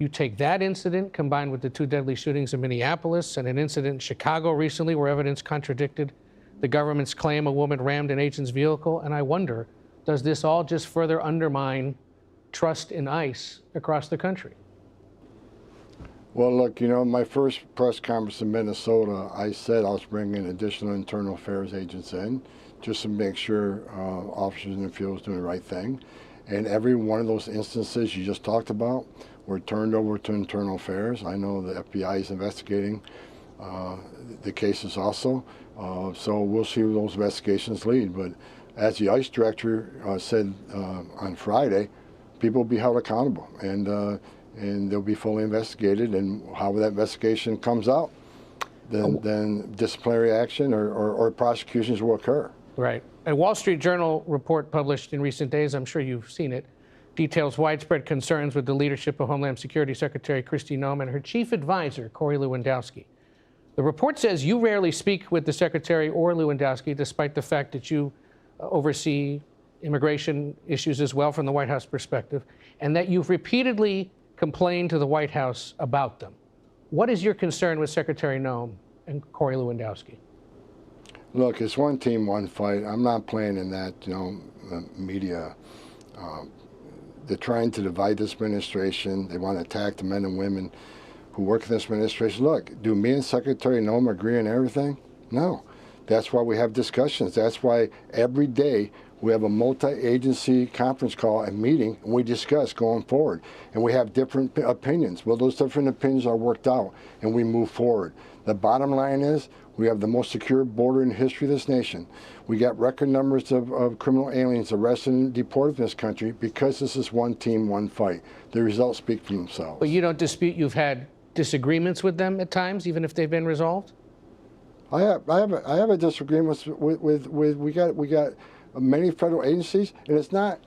You take that incident combined with the 2 deadly shootings in Minneapolis and an incident in Chicago recently where evidence contradicted the government's claim a woman rammed an agent's vehicle, and I wonder, does this all just further undermine trust in ICE across the country? Well, look, you know, my first press conference in Minnesota, I said I was bringing additional internal affairs agents in just to make sure officers in the field was doing the right thing. And every one of those instances you just talked about were turned over to internal affairs. I know the FBI is investigating the cases also. So we'll see where those investigations lead. But as the ICE director said on Friday, people will be held accountable, and they'll be fully investigated. And how that investigation comes out, then disciplinary action or prosecutions will occur. Right. A Wall Street Journal report published in recent days, I'm sure you've seen it, details widespread concerns with the leadership of Homeland Security Secretary Kristi Noem and her chief advisor, Corey Lewandowski. The report says you rarely speak with the Secretary or Lewandowski, despite the fact that you oversee immigration issues as well from the White House perspective, and that you've repeatedly complained to the White House about them. What is your concern with Secretary Noem and Corey Lewandowski? Look, it's one team, one fight. I'm not playing in that, you know, media. They're trying to divide this administration. They want to attack the men and women who work in this administration. Look, do me and Secretary Noem agree on everything? No. That's why we have discussions. That's why every day we have a multi-agency conference call and meeting, and we discuss going forward. And we have different opinions. Well, those different opinions are worked out, and we move forward. The bottom line is we have the most secure border in the history of this nation. We got record numbers of criminal aliens arrested and deported in this country because this is one team, one fight. The results speak for themselves. But you don't dispute you've had disagreements with them at times, even if they've been resolved? I have a disagreement with we got many federal agencies, and it's not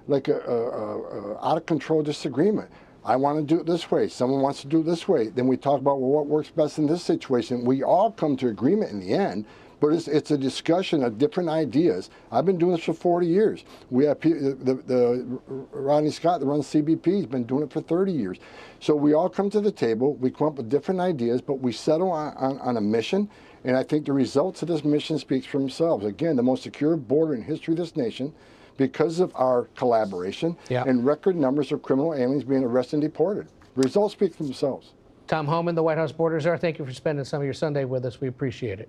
like a out of control disagreement. I want to do it this way. Someone wants to do it this way. Then we talk about, well, what works best in this situation. We all come to agreement in the end, but it's a discussion of different ideas. I've been doing this for 40 years. We have the Rodney Scott that runs CBP. He's been doing it for 30 years. So we all come to the table. We come up with different ideas, but we settle on a mission. And I think the results of this mission speaks for themselves. Again, the most secure border in history of this nation, because of our collaboration and record numbers of criminal aliens being arrested and deported. The results speak for themselves. Tom Homan, the White House border czar, thank you for spending some of your Sunday with us. We appreciate it.